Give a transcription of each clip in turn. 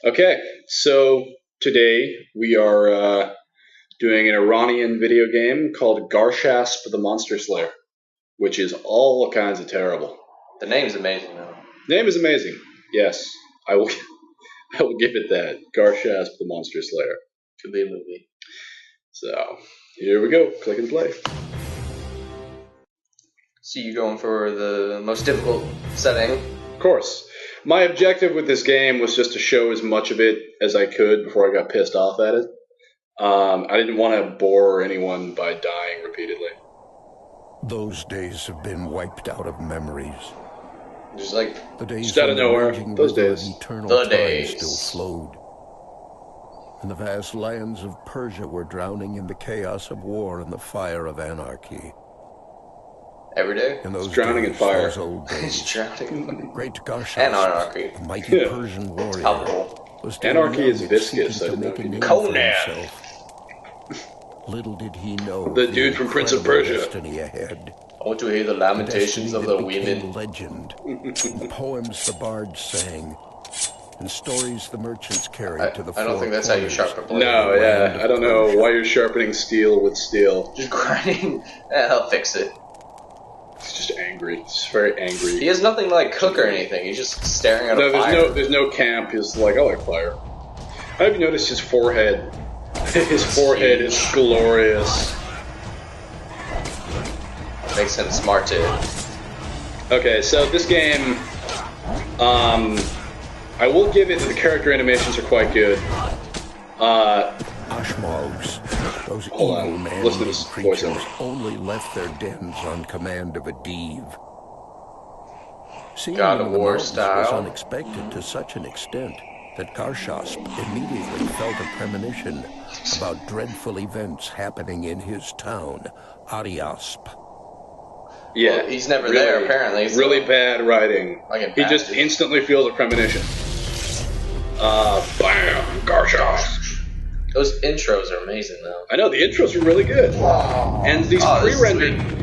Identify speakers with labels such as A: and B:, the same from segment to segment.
A: Okay, so today we are doing an Iranian video game called Garshasp the Monster Slayer, which is all kinds of terrible.
B: The name's amazing, though.
A: Name is amazing. Yes, I will. I will give it that. Garshasp the Monster Slayer.
B: Could be a movie.
A: So here we go. Click and play.
B: So you're going for the most difficult setting?
A: Of course. My objective with this game was just to show as much of it as I could before I got pissed off at it. I didn't want to bore anyone by dying repeatedly.
C: Those days have been wiped out of memories.
B: Just like
C: the days
A: just out of nowhere. Those days.
C: Eternal
B: the
C: time
B: days
C: still flowed. And the vast lands of Persia were drowning in the chaos of war and the fire of anarchy.
B: Every day?
C: In those
A: drowning
C: days,
A: in fire.
C: Those old days,
B: drowning.
C: Great Garshasp,
B: And anarchy.
C: the mighty Persian warrior, was still
A: Anarchy
C: young
A: is
C: and
A: viscous,
C: seeking
A: I
C: to
A: didn't
C: make a
A: know.
C: name
B: Conan.
C: for himself. Little did he know
A: The dude from Prince of
C: incredible
A: Persia.
C: destiny ahead.
B: I want to hear the lamentations of the women.
C: Legend, and poems the bards sang, and stories the merchants carried to the
B: I don't think that's how you sharpen blade.
A: No, yeah, I don't know why you're sharpening steel with steel.
B: Just grinding. I'll fix it.
A: He's just angry. He's very angry.
B: He has nothing to like cook or anything. He's just staring at a fire.
A: There's no camp. He's like, I like fire. Have you noticed his forehead? His forehead is glorious.
B: Makes him smart too.
A: Okay, so this game, I will give it that the character animations are quite good.
C: Ashmogs, those
A: Hold
C: evil
A: on,
C: man
A: listen to this
C: creatures,
A: voiceover.
C: only left their dens on command of a Deev. Seeing
B: God
C: them
B: of
C: in the
B: War
C: mountains
B: style.
C: was unexpected to such an extent that Garshasp immediately felt a premonition about dreadful events happening in his town, Ariasp.
A: Yeah,
B: Well, he's never there, apparently, so-
A: Really bad writing.
B: Like in
A: He just
B: Bastards.
A: instantly feels a premonition. Bam! Garshasp!
B: Those intros are amazing, though.
A: I know, the intros are really good. And these
B: Oh, this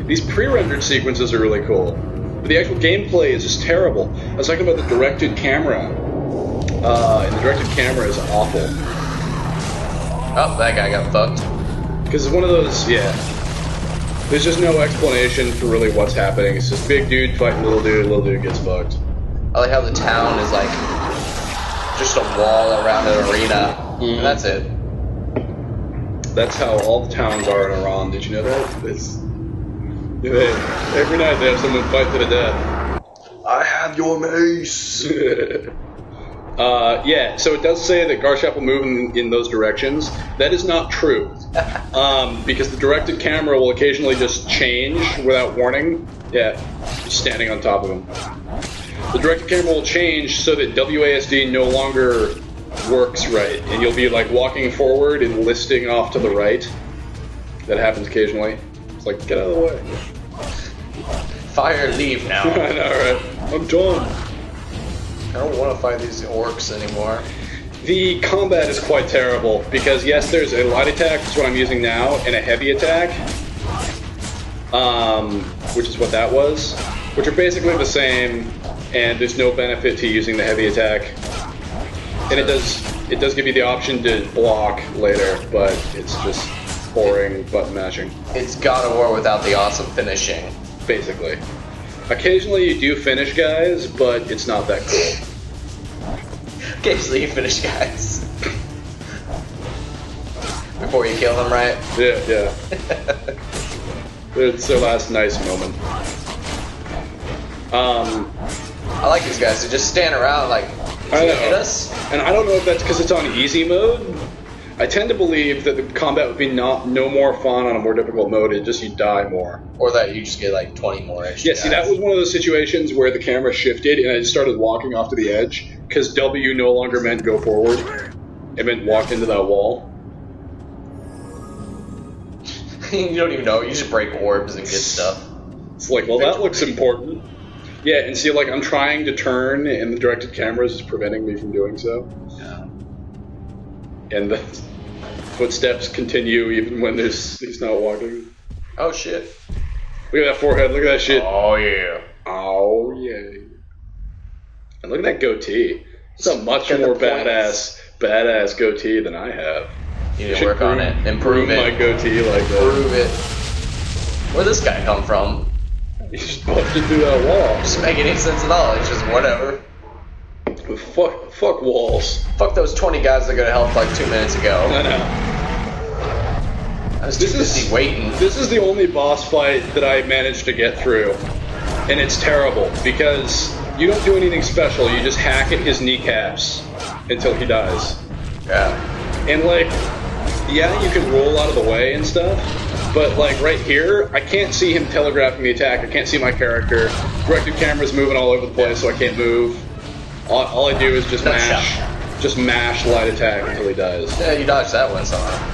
B: is
A: pre-rendered sequences are really cool. But the actual gameplay is just terrible. I was talking about the directed camera. And the directed camera is awful.
B: Oh, that guy got fucked.
A: Because it's one of those, yeah. There's just no explanation for really what's happening. It's just big dude fighting little dude gets fucked.
B: I like how the town is like just a wall around an arena. And that's it.
A: That's how all the towns are in Iran. Did you know that? Every night they have someone fight to the death.
B: I have your mace.
A: Yeah, so it does say that Garshasp will move in those directions. That is not true. Because the directed camera will occasionally just change without warning. Yeah, just standing on top of him. The directed camera will change so that WASD no longer works right, and you'll be like walking forward and listing off to the right. That happens occasionally. It's like, get out of the way.
B: Fire, leave now.
A: I know, right? I'm done.
B: I don't want to fight these orcs anymore.
A: The combat is quite terrible, because yes, there's a light attack, which is what I'm using now, and a heavy attack, which is what that was, which are basically the same, and there's no benefit to using the heavy attack. And it does give you the option to block later, but it's just boring button mashing.
B: It's God of War without the awesome finishing.
A: Basically. Occasionally you do finish guys, but it's not that cool.
B: Occasionally you finish guys. Before you kill them, right?
A: Yeah. It's their last nice moment.
B: I like these guys. They just stand around like,
A: I know.
B: hit us?
A: And I don't know if that's because it's on easy mode. I tend to believe that the combat would be no more fun on a more difficult mode. It just you die more.
B: Or that you just get like 20 more extra
A: Yeah, see, that was one of those situations where the camera shifted and I just started walking off to the edge because W no longer meant go forward. It meant walk into that wall.
B: You don't even know. You just break orbs and get stuff.
A: It's like, well, that looks important. Yeah, and see, like, I'm trying to turn and the directed camera is preventing me from doing so.
B: Yeah.
A: And the footsteps continue even when he's not walking.
B: Oh shit.
A: Look at that forehead, look at that shit.
B: Oh yeah.
A: Oh yeah. And look at that goatee. It's a much
B: Get the
A: more
B: points.
A: badass goatee than I have.
B: You need to work on it. Improve it.
A: My goatee like
B: Improve it. Where'd this guy come from?
A: that. He just busted through that wall.
B: Doesn't make any sense at all. It's just whatever.
A: Fuck walls.
B: Fuck those 20 guys that got help like 2 minutes ago.
A: I know.
B: I was too busy waiting.
A: This is the only boss fight that I managed to get through. And it's terrible because you don't do anything special. You just hack at his kneecaps until he dies.
B: Yeah.
A: And like, yeah, you can roll out of the way and stuff, but like right here, I can't see him telegraphing the attack. I can't see my character. Directed camera's moving all over the place, so I can't move. All I do is just mash light attack until he dies.
B: Yeah, you dodged that one somehow.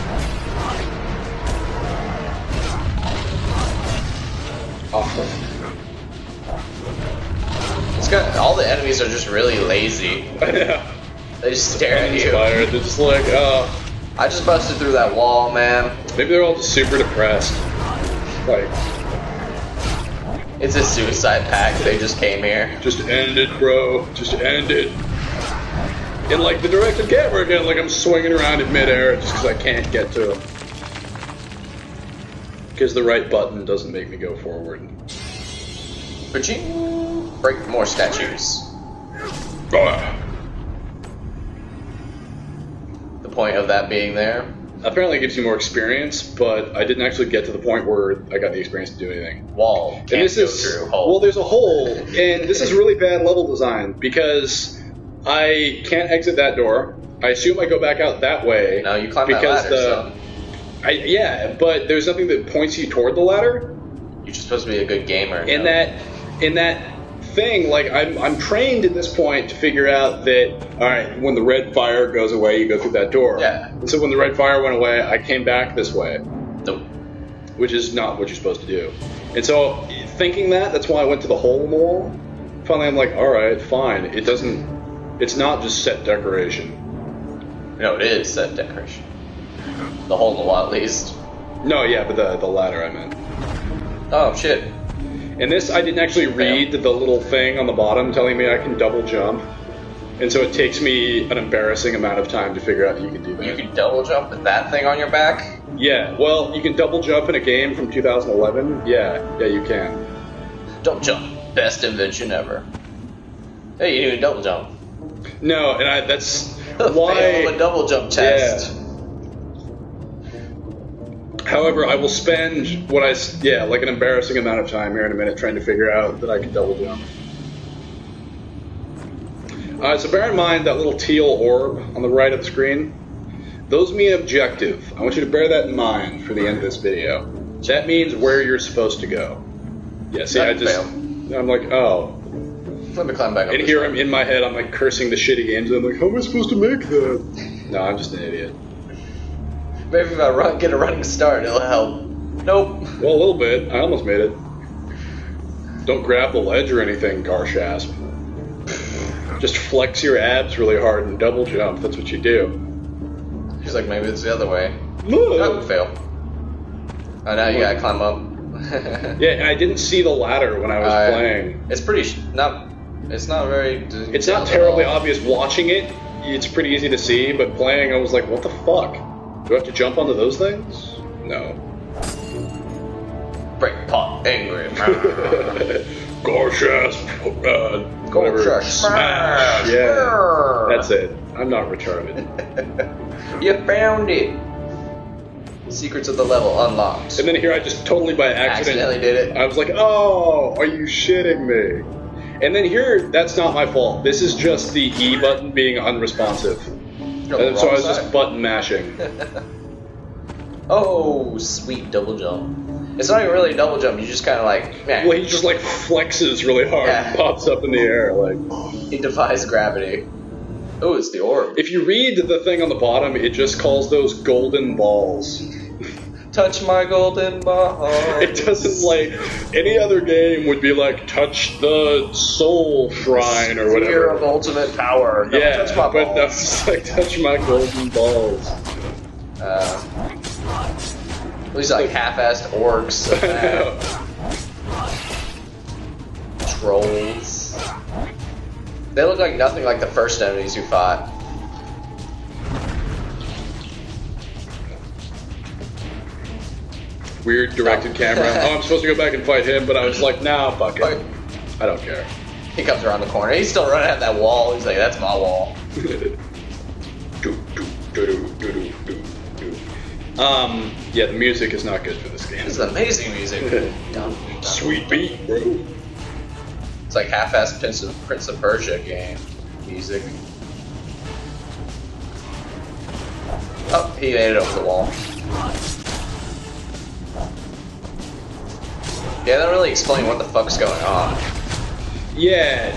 A: Awful.
B: It's got all the enemies are just really lazy.
A: I know.
B: They just stare at you.
A: They're just like,
B: I just busted through that wall, man.
A: maybe they're all just super depressed. Like,
B: It's a suicide pact. They just came here.
A: just end it, bro. Just end it. And like the directed camera again, like I'm swinging around in midair just because I can't get to him. Because the right button doesn't make me go forward.
B: Ba-ching. Break more statues. The point of that being there.
A: Apparently it gives you more experience, but I didn't actually get to the point where I got the experience to do anything.
B: Wall.
A: And this is
B: through. Hole.
A: well, there's a hole, and this is really bad level design because I can't exit that door. I assume I go back out that way.
B: No, you climb that
A: because
B: ladder.
A: yeah, but there's nothing that points you toward the ladder.
B: You're just supposed to be a good gamer.
A: In that thing, like I'm trained at this point to figure out that all right, when the red fire goes away, you go through that door.
B: Yeah.
A: And so when the red fire went away, I came back this way.
B: Nope.
A: Which is not what you're supposed to do. And so, thinking that's why I went to the hole in the wall. Finally, I'm like, alright, fine. It's not just set decoration.
B: No, it is set decoration. The hole in the wall, at least.
A: No, yeah, but the ladder I meant.
B: Oh, shit.
A: And this, I didn't actually read the little thing on the bottom telling me I can double jump. And so it takes me an embarrassing amount of time to figure out that you can do that.
B: You can double jump with that thing on your back?
A: Yeah, well, you can double jump in a game from 2011. Yeah, you can.
B: Double jump. Best invention ever. Hey, you didn't even double jump.
A: No, and that's
B: Fail
A: why...
B: a double jump test.
A: Yeah. However, I will spend like an embarrassing amount of time here in a minute trying to figure out that I can double jump. So bear in mind that little teal orb on the right of the screen. Those mean objective. I want you to bear that in mind for the end of this video. That means where you're supposed to go. Yeah, see, I'm like, oh.
B: Let me climb back up.
A: And here I'm in my head, I'm like cursing the shitty games, and I'm like, how am I supposed to make that? No, I'm just an idiot.
B: Maybe if I get a running start, it'll help. Nope.
A: Well, a little bit. I almost made it. Don't grab the ledge or anything, Garshasp. Just flex your abs really hard and double jump. That's what you do.
B: He's like, maybe it's the other way.
A: Look.
B: That would fail. Oh, now you gotta climb up.
A: Yeah, and I didn't see the ladder when I was playing.
B: It's pretty It's not very.
A: It's not terribly obvious watching it. It's pretty easy to see, but playing, I was like, what the fuck? Do I have to jump onto those things? No.
B: Break pot angry.
A: Garshasp.
B: Garshasp.
A: Smash. Yeah. That's it. I'm not retarded.
B: You found it. Secrets of the level unlocked.
A: And then here I just totally by
B: Accidentally did it.
A: I was like, oh, are you shitting me? And then here, that's not my fault. This is just the E button being unresponsive. And so I was just button mashing.
B: Oh, sweet double jump. It's not even really a double jump, you just kind of like... Man.
A: Well, he just like flexes really hard and pops up in the air. Like
B: he defies gravity. Oh, it's the orb.
A: If you read the thing on the bottom, it just calls those golden balls.
B: Touch my golden ball.
A: It doesn't like any other game would be like touch the soul shrine or whatever.
B: Sphere of ultimate power. No,
A: yeah,
B: touch my
A: but
B: balls.
A: that's like touch my golden balls.
B: These like half-assed orcs. Trolls. They look like nothing like the first enemies you fought.
A: Weird directed camera. Oh, I'm supposed to go back and fight him, but I was like, nah, fuck it. I don't care.
B: He comes around the corner. He's still running at that wall. He's like, that's my wall.
A: Yeah, the music is not good for this game.
B: This is amazing music.
A: Sweet beat, bro.
B: It's like half-assed Prince of Persia game music. Oh, he made it over the wall. Yeah, they don't really explain what the fuck's going on.
A: Yeah.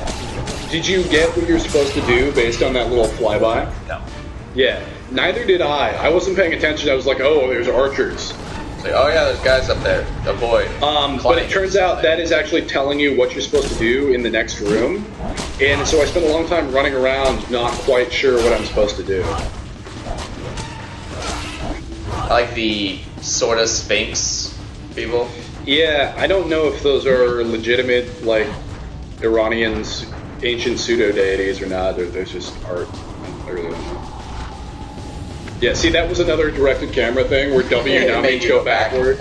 A: Did you get what you're supposed to do based on that little flyby?
B: No.
A: Yeah. Neither did I. I wasn't paying attention. I was like, oh, there's archers.
B: It's like, oh yeah, there's guys up there. Avoid.
A: But it turns out that is actually telling you what you're supposed to do in the next room. And so I spent a long time running around not quite sure what I'm supposed to do.
B: I like the sort of Sphinx people.
A: Yeah, I don't know if those are legitimate, like, Iranians' ancient pseudo-deities or not, or there's just art. I really don't know. Yeah, see, that was another directed camera thing where W now means go backward.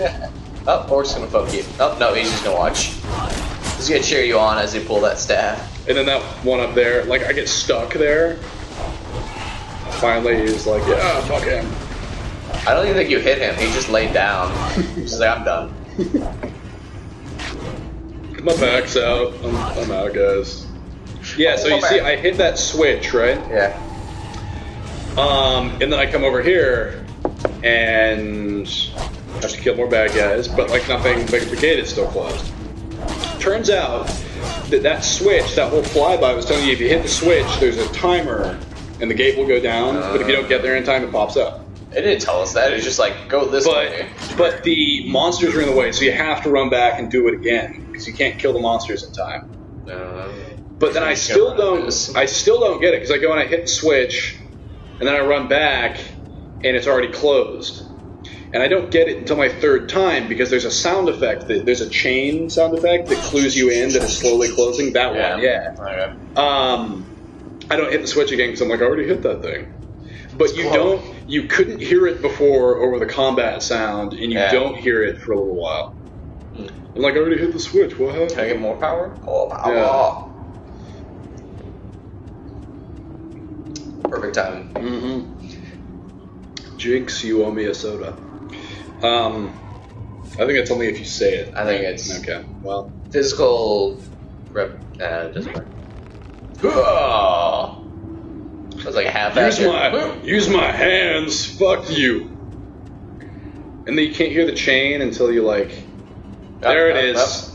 B: Oh, Orc's gonna poke you. Oh, no, he's just gonna watch. He's gonna cheer you on as you pull that staff.
A: And then that one up there, like, I get stuck there. Finally, he's like, yeah, fuck him.
B: I don't even think you hit him. He just laid down. He's like, I'm done.
A: My back's out. I'm out, guys. Yeah, so you see, I hit that switch, right?
B: Yeah.
A: And then I come over here and have to kill more bad guys, but like nothing, like the gate is still closed. Turns out that switch, that whole flyby was telling you if you hit the switch, there's a timer and the gate will go down, but if you don't get there in time, it pops up.
B: It didn't tell us that. It's just like, go this way.
A: But the monsters are in the way, so you have to run back and do it again because you can't kill the monsters in time. But then I still don't get it because I go and I hit the switch, and then I run back, and it's already closed. And I don't get it until my third time because there's a sound effect. There's a chain sound effect that clues you in that is slowly closing. That one, yeah. Okay. I don't hit the switch again because I'm like, I already hit that thing. But you couldn't hear it before over the combat sound, and you don't hear it for a little while. I'm like, I already hit the switch, what happened?
B: Can I get more power? More power.
A: Yeah.
B: Perfect timing.
A: Mm-hmm. Jinx, you owe me a soda. I think it's only if you say it.
B: I think it's...
A: Okay, well...
B: Physical... doesn't work. Oh! That was like a half-assed.
A: Use my hands, fuck you. And then you can't hear the chain until you like... There it is.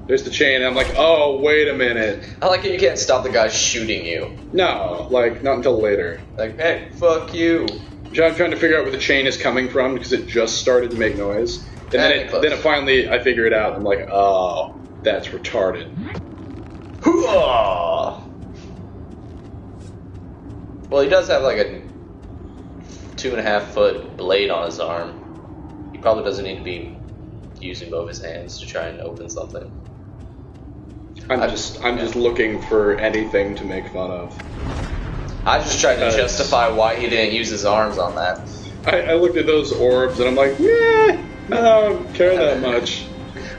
A: There's the chain, and I'm like, oh, wait a minute.
B: I like it you can't stop the guy shooting you.
A: No, like, not until later.
B: Like, hey, fuck you.
A: I'm trying to figure out where the chain is coming from because it just started to make noise. And then it finally, I figure it out. I'm like, oh, that's retarded.
B: Well, he does have like a 2.5-foot blade on his arm. He probably doesn't need to be using both his hands to try and open something.
A: I'm just looking for anything to make fun of.
B: I just tried to justify why he didn't use his arms on that.
A: I looked at those orbs and I'm like, I don't care that much.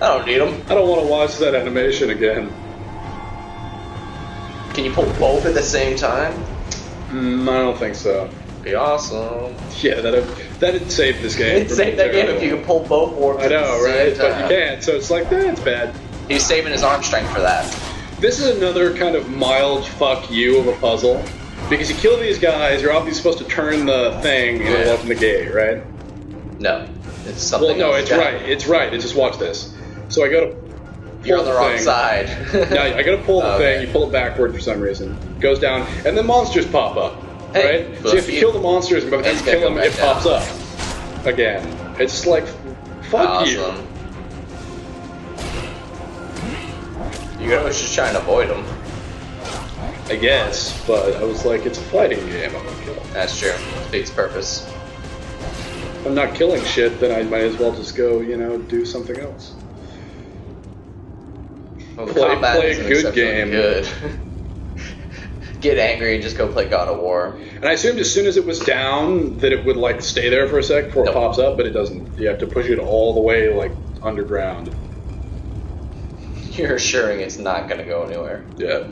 B: I don't need them.
A: I don't want to watch that animation again.
B: Can you pull both at the same time?
A: I don't think so.
B: Be awesome.
A: Yeah, that'd save this game.
B: It'd save that game if you could pull both orbs.
A: I know, right? But you can't, so it's like, that's bad.
B: He's saving his arm strength for that.
A: This is another kind of mild fuck you of a puzzle. Because you kill these guys, you're obviously supposed to turn the thing and it'll open the gate, right?
B: No. It's something
A: Well, no,
B: else.
A: It's right. It's just watch this. So I go to
B: You're on the wrong side.
A: Yeah, I gotta pull the thing, you pull it backward for some reason. It goes down, and then monsters pop up.
B: Hey,
A: right? So you have to kill the monsters, and by the time you kill them, it pops up. Again. It's just like, fuck you.
B: You was just trying to avoid them.
A: I guess, but I was like, it's a fighting game, I'm gonna kill them.
B: That's true. Defeats purpose.
A: If I'm not killing shit, then I might as well just go, do something else.
B: Well,
A: play a good game.
B: Good. get angry and just go play God of War.
A: And I assumed as soon as it was down that it would like stay there for a sec before it pops up, but it doesn't. You have to push it all the way like underground.
B: You're assuring it's not gonna go anywhere.
A: Yeah.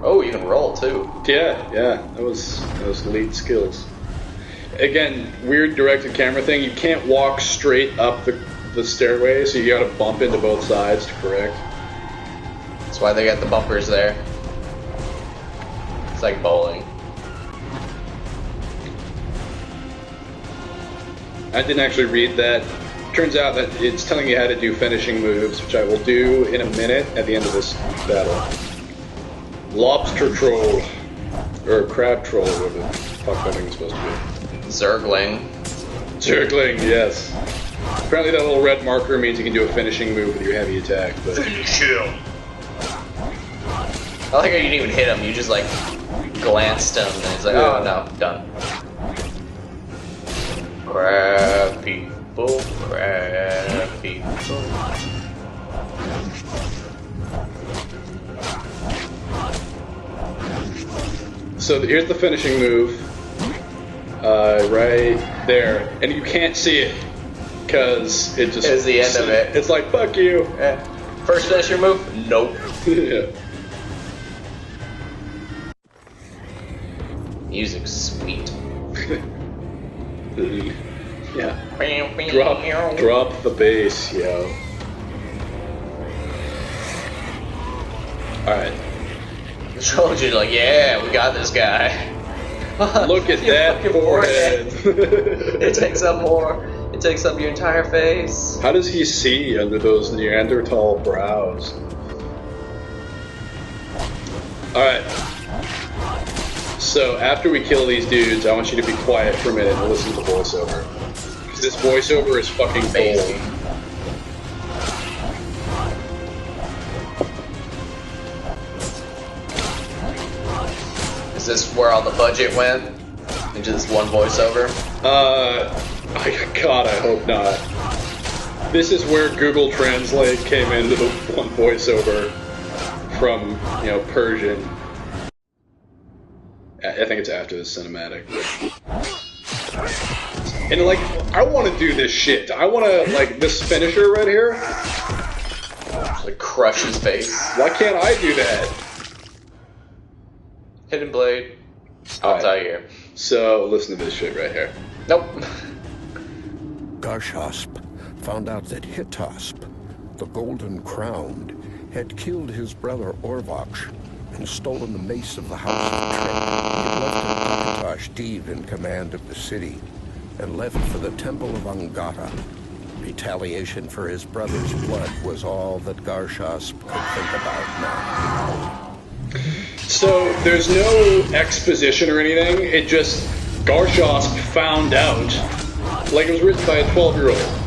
B: Oh, you can roll too.
A: Yeah. That was elite skills. Again, weird directed camera thing. You can't walk straight up the stairway, so you gotta bump into both sides to correct.
B: That's why they got the bumpers there. It's like bowling.
A: I didn't actually read that. Turns out that it's telling you how to do finishing moves, which I will do in a minute at the end of this battle. Lobster troll. Or crab troll, whatever the fuck that thing is supposed to be.
B: Zergling.
A: Zergling, yes. Apparently that little red marker means you can do a finishing move with your heavy attack, but...
B: Finish him! I like how you didn't even hit him, you just like glanced him and he's like, oh no, done. Crab people, crab people.
A: So here's the finishing move, right there, and you can't see it because it just.
B: It's the end of it.
A: It's like fuck you.
B: Yeah. First finisher move? Nope.
A: Yeah.
B: Music's sweet.
A: Yeah. Drop the bass, yo. All right.
B: Trojan's like, yeah, we got this guy.
A: Look at that forehead.
B: It takes up more. It takes up your entire face.
A: How does he see under those Neanderthal brows? Alright. So, after we kill these dudes, I want you to be quiet for a minute and listen to the voiceover. Because this voiceover is fucking
B: amazing.
A: gold.
B: Is this where all the budget went? Into this one voiceover?
A: God, I hope not. This is where Google Translate came into the one voiceover from, you know, Persian. I think it's after the cinematic. And like, I want to do this shit. I want to, like, this finisher right here.
B: Like, crush his face.
A: Why can't I do that?
B: Hidden blade. I'll tell you.
A: So, listen to this shit right here.
B: Nope.
C: Garshasp found out that Hitasp, the Golden Crowned, had killed his brother Orvach and stolen the mace of the House of Trent. He had left Akatosh Deev in command of the city and left for the Temple of Angata. Retaliation for his brother's blood was all that Garshasp could think about now.
A: So, there's no exposition or anything. It just, Garshasp found out. Like it was written by a 12-year-old.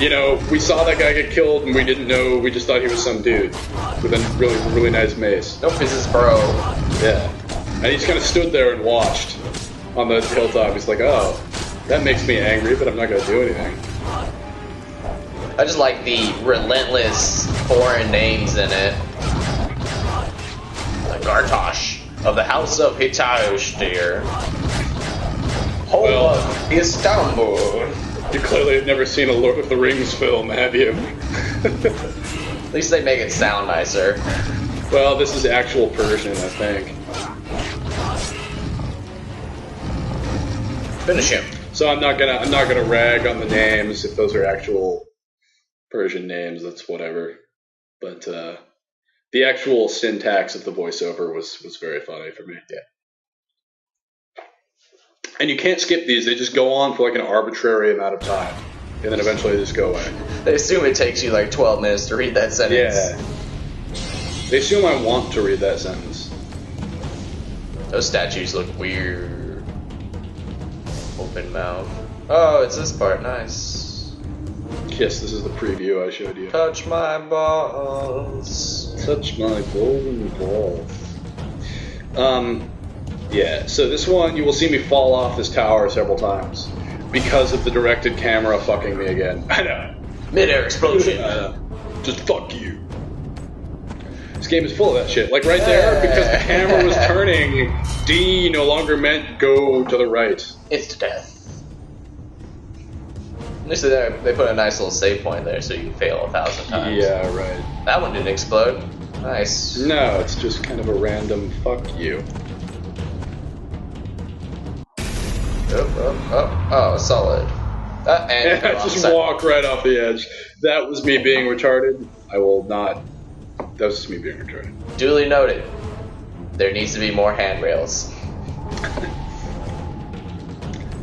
A: You know, we saw that guy get killed and we didn't know, we just thought he was some dude with a really, really nice mace.
B: Nope, it's his bro.
A: Yeah. And he just kind of stood there and watched on the hilltop. He's like, oh, that makes me angry, but I'm not going to do anything.
B: I just like the relentless foreign names in it. Like Gartosh of the House of Hitayostir. Home of Istanbul.
A: You clearly have never seen a Lord of the Rings film, have you?
B: At least they make it sound nicer.
A: Well, this is actual Persian, I think.
B: Finish him.
A: So I'm not gonna rag on the names if those are actual Persian names. That's whatever. But the actual syntax of the voiceover was very funny for me.
B: Yeah.
A: And you can't skip these. They just go on for like an arbitrary amount of time. And then eventually they just go away.
B: They assume it takes you like 12 minutes to read that sentence.
A: Yeah. They assume I want to read that sentence.
B: Those statues look weird. Open mouth. Oh, it's this part. Nice.
A: Yes, this is the preview I showed you.
B: Touch my balls.
A: Touch my golden balls. Yeah, so this one, you will see me fall off this tower several times because of the directed camera fucking me again. I know.
B: Mid-air explosion.
A: Just fuck you. This game is full of that shit. Like right there, because the camera was turning, D no longer meant go to the right.
B: It's to death. At least they put a nice little save point there so you can fail 1,000 times.
A: Yeah, right.
B: That one didn't explode. Nice.
A: No, it's just kind of a random fuck you.
B: Oh, solid. And
A: just walk right off the edge. That was me being retarded. I will not. That was just me being retarded.
B: Duly noted. There needs to be more handrails.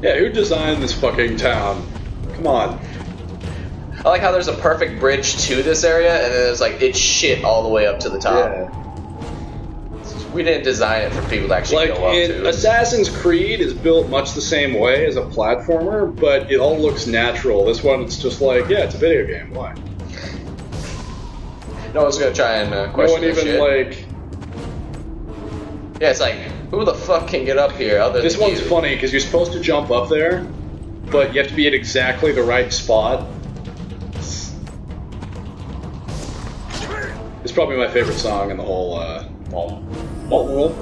A: Yeah, who designed this fucking town? Come on.
B: I like how there's a perfect bridge to this area, and then there's like it's shit all the way up to the top.
A: Yeah.
B: We didn't design it for people to actually go up to.
A: Assassin's Creed is built much the same way as a platformer, but it all looks natural. This one, it's just like, yeah, it's a video game. Why?
B: No one's gonna try and question
A: no one even
B: shit.
A: like.
B: Yeah, it's like, who the fuck can get up here other
A: This
B: than
A: one's
B: you?
A: funny because you're supposed to jump up there, but you have to be at exactly the right spot. It's probably my favorite song in the whole world.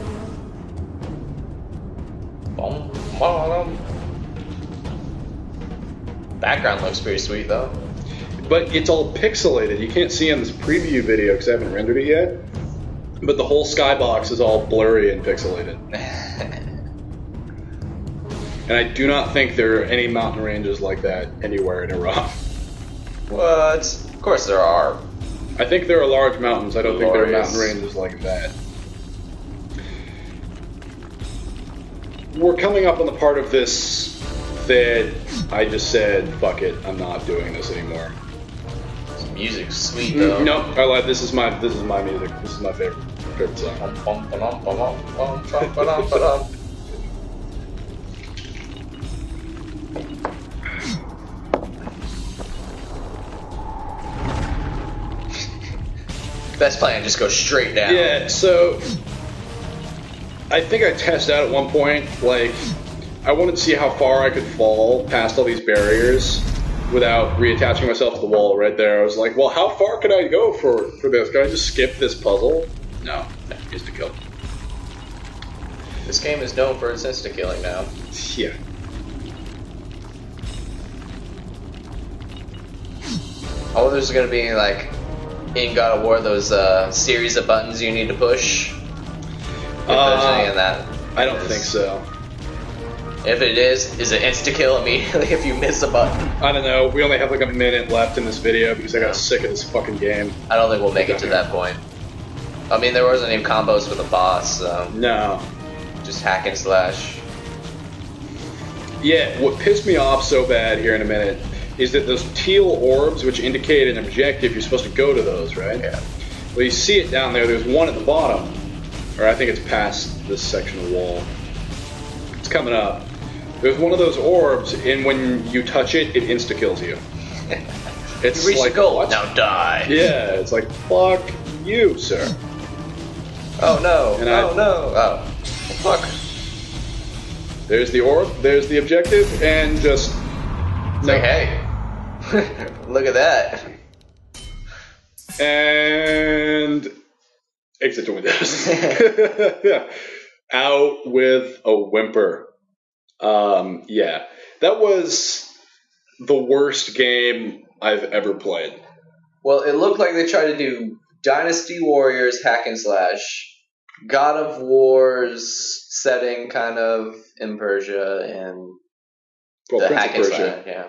B: Background looks pretty sweet though.
A: But it's all pixelated. You can't see on this preview video because I haven't rendered it yet. But the whole skybox is all blurry and pixelated. And I do not think there are any mountain ranges like that anywhere in Iran.
B: What? Of course there are.
A: I think there are large mountains. I don't think there are
B: Glorious.
A: mountain ranges like that. We're coming up on the part of this that I just said, fuck it, I'm not doing this anymore.
B: This music's sweet though.
A: No, I lied. This is my music. This is my favorite song.
B: Best plan, just go straight down.
A: Yeah, so I think I tested out at one point, like, I wanted to see how far I could fall past all these barriers without reattaching myself to the wall right there. I was like, well, how far could I go for this? Can I just skip this puzzle? No, insta-kill.
B: This game is known for its insta-killing now.
A: Yeah.
B: Oh, there's gonna be like in God of War those series of buttons you need to push. If there's any in that.
A: I don't think so.
B: If it is it insta-kill immediately if you miss a button?
A: I don't know. We only have like a minute left in this video because I got sick of this fucking game.
B: I don't think we'll make it to that point. I mean, there wasn't any combos with the boss, so
A: No.
B: just hack and slash.
A: Yeah, what pissed me off so bad here in a minute is that those teal orbs, which indicate an objective, you're supposed to go to those, right?
B: Yeah.
A: Well, you see it down there. There's one at the bottom. Or I think it's past this section of wall. It's coming up. There's one of those orbs, and when you touch it, it insta-kills you. It's
B: You reached
A: like,
B: the goal,
A: what?
B: now die.
A: Yeah, it's like, fuck you, sir.
B: Oh no,
A: And
B: oh no, oh. Fuck.
A: There's the orb, there's the objective, and just...
B: It's like, hey, look at that.
A: And... exit to Windows. Yeah. Out with a whimper. Yeah. That was the worst game I've ever played.
B: Well, it looked like they tried to do Dynasty Warriors hack and slash, God of War's setting kind of in Persia, and
A: Well,
B: the
A: Prince
B: hack
A: of
B: and
A: Persia.
B: slash, yeah.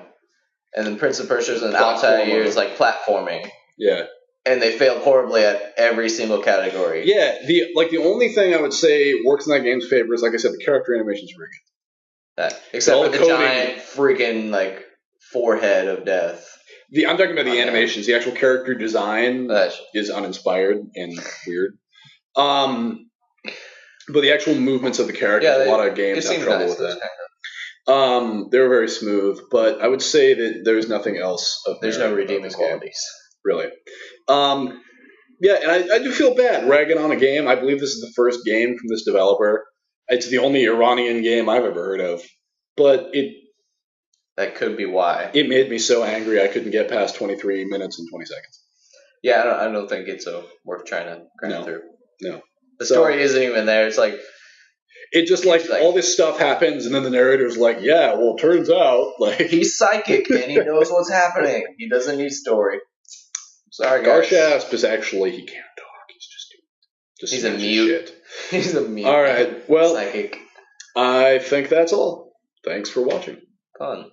B: And then Prince of Persia's and
A: Platformer.
B: Altair is like platforming.
A: Yeah.
B: And they failed horribly at every single category.
A: Yeah, the only thing I would say works in that game's favor is, like I said, the character animation's really good.
B: Except
A: all
B: for the
A: coding.
B: giant freaking like forehead of death.
A: I'm talking about the
B: Okay.
A: animations. The actual character design
B: That's-
A: is uninspired and weird. But the actual movements of the characters, a lot of games have trouble with that. They were very smooth, but I would say that there's nothing else of
B: There's
A: merit
B: no
A: about
B: redeeming
A: this game,
B: qualities.
A: really. Yeah, and I do feel bad ragging on a game. I believe this is the first game from this developer. It's the only Iranian game I've ever heard of. But
B: That could be why.
A: it made me so angry I couldn't get past 23 minutes and 20 seconds.
B: Yeah, I don't think it's worth trying to grind through.
A: No.
B: The story isn't even there. It's like
A: it just like all this stuff happens, and then the narrator's like, "Yeah, well, turns out like
B: he's psychic and he knows what's happening. He doesn't need story." Sorry, guys.
A: Garshasp is actually he can't talk. He's
B: a mute.
A: Shit.
B: He's a mute.
A: All right. Well,
B: psychic.
A: I think that's all. Thanks for watching.
B: Fun.